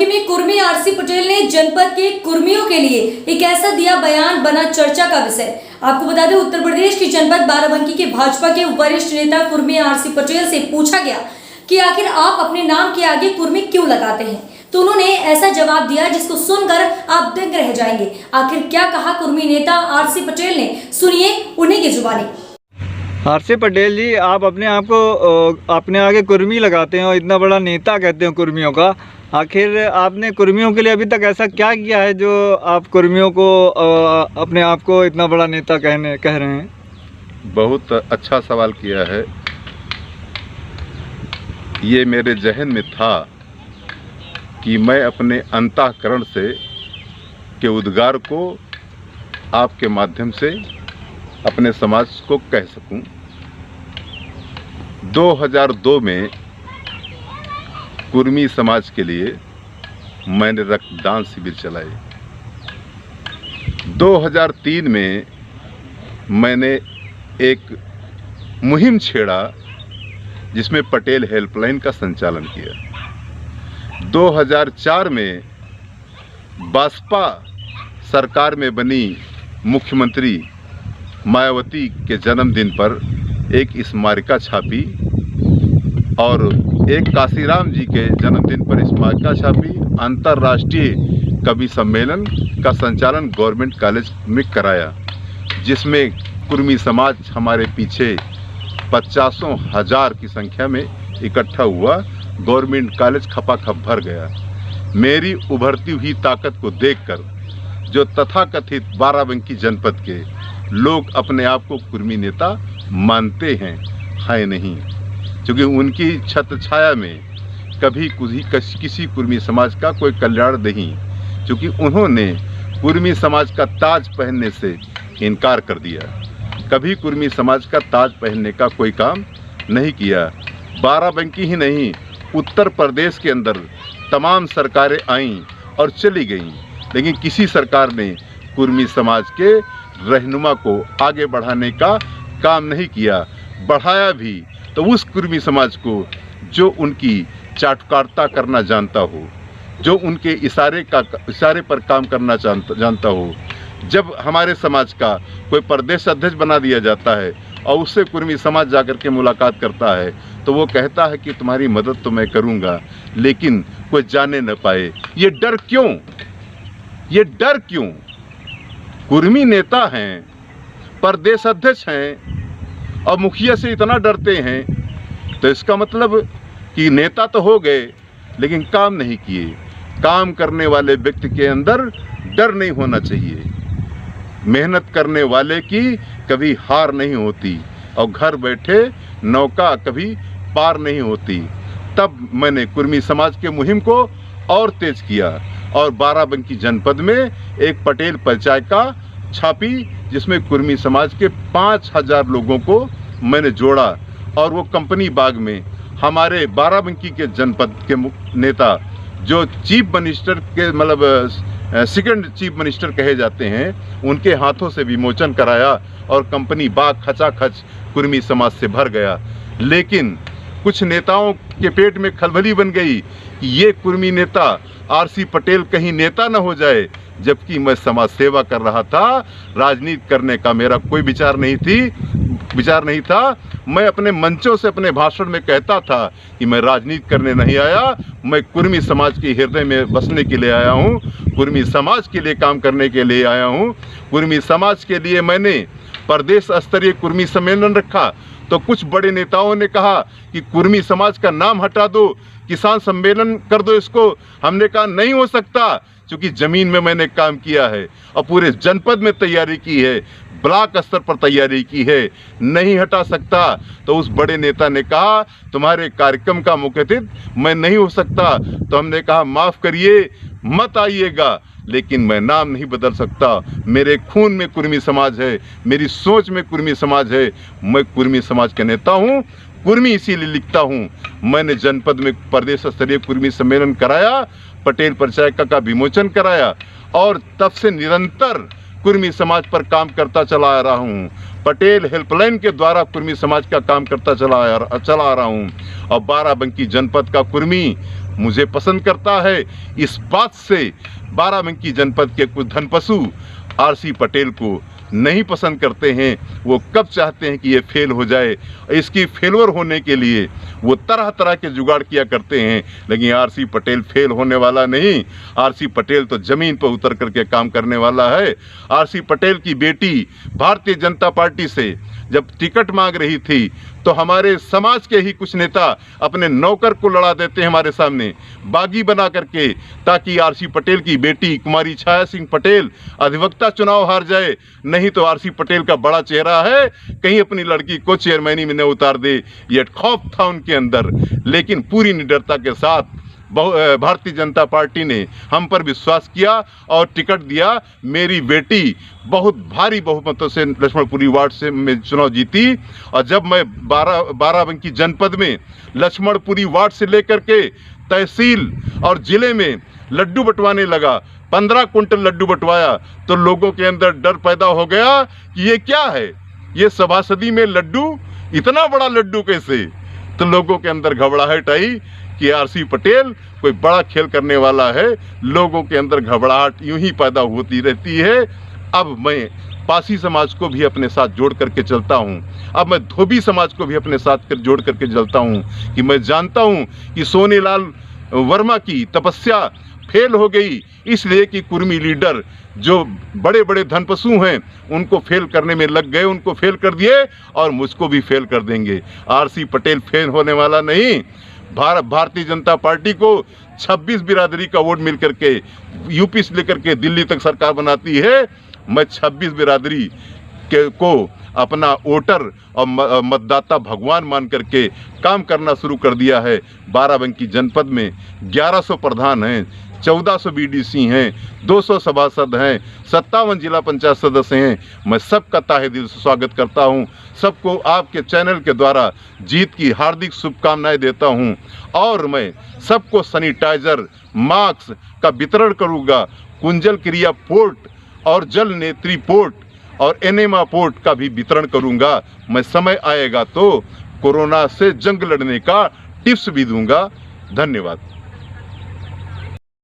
बाराबंकी में कुर्मी आरसी पटेल ने जनपद के कुर्मियों के लिए एक ऐसा दिया बयान बना चर्चा का विषय। आपको बता दें, उत्तर प्रदेश की जनपद बाराबंकी के भाजपा के वरिष्ठ नेता कुर्मी आरसी पटेल से पूछा गया कि आखिर आप अपने नाम के आगे कुर्मी क्यों लगाते हैं, तो उन्होंने ऐसा जवाब दिया जिसको सुनकर आप दंग रह जाएंगे। आखिर क्या कहा कुर्मी नेता आरसी पटेल ने, सुनिए उन्हीं की जुबानी। आरसी पटेल जी, आप अपने आप को अपने आगे कुर्मी लगाते हैं और इतना बड़ा नेता कहते हैं कुर्मियों का। आखिर आपने कुर्मियों के लिए अभी तक ऐसा क्या किया है जो आप कुर्मियों को अपने आप को इतना बड़ा नेता कह रहे हैं? बहुत अच्छा सवाल किया है। ये मेरे जहन में था कि मैं अपने अंतःकरण से के उद्गार को आपके माध्यम से अपने समाज को कह सकूं। 2002 में कुर्मी समाज के लिए मैंने रक्तदान शिविर चलाए। 2003 में मैंने एक मुहिम छेड़ा जिसमें पटेल हेल्पलाइन का संचालन किया। 2004 में बसपा सरकार में बनी मुख्यमंत्री मायावती के जन्मदिन पर एक स्मारिका छापी और एक काशीराम जी के जन्मदिन पर स्मारिका छापी। अंतर्राष्ट्रीय कवि सम्मेलन का संचालन गवर्नमेंट कॉलेज में कराया, जिसमें कुर्मी समाज हमारे पीछे 50,000 की संख्या में इकट्ठा हुआ। गवर्नमेंट कॉलेज खपाखप भर गया। मेरी उभरती हुई ताकत को देखकर जो तथाकथित बाराबंकी जनपद के लोग अपने आप को कुर्मी नेता मानते हैं, है नहीं, क्योंकि उनकी छत्र छाया में कभी किसी कुर्मी समाज का कोई कल्याण नहीं, क्योंकि उन्होंने कुर्मी समाज का ताज पहनने से इनकार कर दिया। कभी कुर्मी समाज का ताज पहनने का कोई काम नहीं किया। बाराबंकी ही नहीं, उत्तर प्रदेश के अंदर तमाम सरकारें आईं और चली गईं, लेकिन किसी सरकार ने कुर्मी समाज के रहनुमा को आगे बढ़ाने का काम नहीं किया। बढ़ाया भी तो उस कुर्मी समाज को जो उनकी चाटुकारिता करना जानता हो, जो उनके इशारे पर काम करना जानता हो। जब हमारे समाज का कोई प्रदेश अध्यक्ष बना दिया जाता है और उससे कुर्मी समाज जाकर के मुलाकात करता है तो वो कहता है कि तुम्हारी मदद तो मैं करूँगा, लेकिन कोई जाने न पाए। ये डर क्यों? ये डर क्यों? कुर्मी नेता हैं, प्रदेश अध्यक्ष हैं और मुखिया से इतना डरते हैं, तो इसका मतलब कि नेता तो हो गए लेकिन काम नहीं किए। काम करने वाले व्यक्ति के अंदर डर नहीं होना चाहिए। मेहनत करने वाले की कभी हार नहीं होती और घर बैठे नौका कभी पार नहीं होती। तब मैंने कुर्मी समाज के मुहिम को और तेज किया और बाराबंकी जनपद में एक पटेल पंचायत छापी, जिसमें कुर्मी समाज के 5,000 लोगों को मैंने जोड़ा। और वो कंपनी बाग में हमारे बाराबंकी के जनपद के नेता जो चीफ मिनिस्टर के मतलब सेकंड चीफ मिनिस्टर कहे जाते हैं, उनके हाथों से विमोचन कराया और कंपनी बाग खचाखच कुर्मी समाज से भर गया। लेकिन कुछ नेताओं के पेट में खलबली बन गई कि ये कुर्मी नेता आरसी पटेल कहीं नेता न हो जाए, जबकि मैं समाज सेवा कर रहा था। राजनीति करने का मेरा कोई विचार नहीं था। मैं अपने मंचों से अपने भाषण में कहता था कि मैं राजनीति करने नहीं आया, मैं कुर्मी समाज के हृदय में बसने के लिए आया हूँ, कुर्मी समाज के लिए काम करने के लिए आया हूँ। कुर्मी समाज के लिए मैंने प्रदेश स्तरीय कुर्मी सम्मेलन रखा तो कुछ बड़े नेताओं ने कहा कि कुर्मी समाज का नाम हटा दो, किसान सम्मेलन कर दो इसको। हमने कहा नहीं हो सकता, क्योंकि जमीन में मैंने काम किया है और पूरे जनपद में तैयारी की है, ब्लॉक स्तर पर तैयारी की है, नहीं हटा सकता। तो उस बड़े नेता ने कहा तुम्हारे कार्यक्रम का मुख्य अतिथि मैं नहीं हो सकता। तो हमने कहा माफ करिए, मत आइएगा, लेकिन मैं नाम नहीं बदल सकता। मेरे खून में कुर्मी समाज है, मेरी सोच में कुर्मी समाज है। मैं कुर्मी समाज का नेता हूँ, कुर्मी इसीलिए लिखता हूँ। मैंने जनपद में प्रदेश स्तरीय कुर्मी सम्मेलन कराया, पटेल पंचायत का विमोचन कराया और तब से निरंतर कुर्मी समाज पर काम करता चला आ रहा हूँ। पटेल हेल्पलाइन के द्वारा कुर्मी समाज का काम करता चला आ रहा हूँ और बाराबंकी जनपद का कुर्मी मुझे पसंद करता है। इस बात से बाराबंकी जनपद के कुछ धनपशु आरसी पटेल को नहीं पसंद करते हैं। वो कब चाहते हैं कि ये फेल हो जाए। इसकी फेलवर होने के लिए वो तरह तरह के जुगाड़ किया करते हैं, लेकिन आरसी पटेल फेल होने वाला नहीं। आरसी पटेल तो जमीन पर उतर करके काम करने वाला है। आरसी पटेल की बेटी भारतीय जनता पार्टी से जब टिकट मांग रही थी तो हमारे समाज के ही कुछ नेता अपने नौकर को लड़ा देते हैं हमारे सामने बागी बना करके, ताकि आरसी पटेल की बेटी कुमारी छाया सिंह पटेल अधिवक्ता चुनाव हार जाए। नहीं तो आरसी पटेल का बड़ा चेहरा है, कहीं अपनी लड़की को चेयरमैनी में न उतार दे, ये खौफ था उनके अंदर। लेकिन पूरी निडरता के साथ भारतीय जनता पार्टी ने हम पर विश्वास किया और टिकट दिया। मेरी बेटी बहुत भारी बहुमतों से लक्ष्मणपुरी वार्ड से में चुनाव जीती। और जब मैं बाराबंकी जनपद में लक्ष्मणपुरी वार्ड से लेकर के तहसील और जिले में लड्डू बंटवाने लगा, 15 कुंटल लड्डू बंटवाया, तो लोगों के अंदर डर पैदा हो गया कि ये क्या है, ये सभासदी में लड्डू, इतना बड़ा लड्डू कैसे। तो लोगों के अंदर घबराहट आई कि आरसी पटेल कोई बड़ा खेल करने वाला है। लोगों के अंदर घबराहट यूं ही पैदा होती रहती है। अब मैं पासी समाज को भी अपने साथ जोड़ करके चलता हूं। अब मैं धोबी समाज को भी अपने साथ जोड़ करके चलता हूं कि मैं जानता हूं कि सोनेलाल वर्मा की तपस्या फेल हो गई, इसलिए कि कुर्मी लीडर जो बड़े बड़े धनपशु हैं उनको फेल करने में लग गए, उनको फेल कर दिए और मुझको भी फेल कर देंगे। आरसी पटेल फेल होने वाला नहीं। भारतीय जनता पार्टी को 26 बिरादरी का वोट मिल करके यूपी से लेकर के दिल्ली तक सरकार बनाती है। मैं 26 बिरादरी को अपना वोटर और मतदाता भगवान मान करके काम करना शुरू कर दिया है। बाराबंकी जनपद में 1100 प्रधान हैं, 1400 बीडीसी हैं, 200 सभासद हैं, 57 जिला पंचायत सदस्य हैं। मैं सबका ताहे दिल से स्वागत करता हूं। सबको आपके चैनल के द्वारा जीत की हार्दिक शुभकामनाएं देता हूं और मैं सबको सैनिटाइजर मास्क का वितरण करूंगा। कुंजल क्रिया पोर्ट और जल नेत्री पोर्ट और एनेमा पोर्ट का भी वितरण करूंगा। मैं समय आएगा तो कोरोना से जंग लड़ने का टिप्स भी दूंगा। धन्यवाद।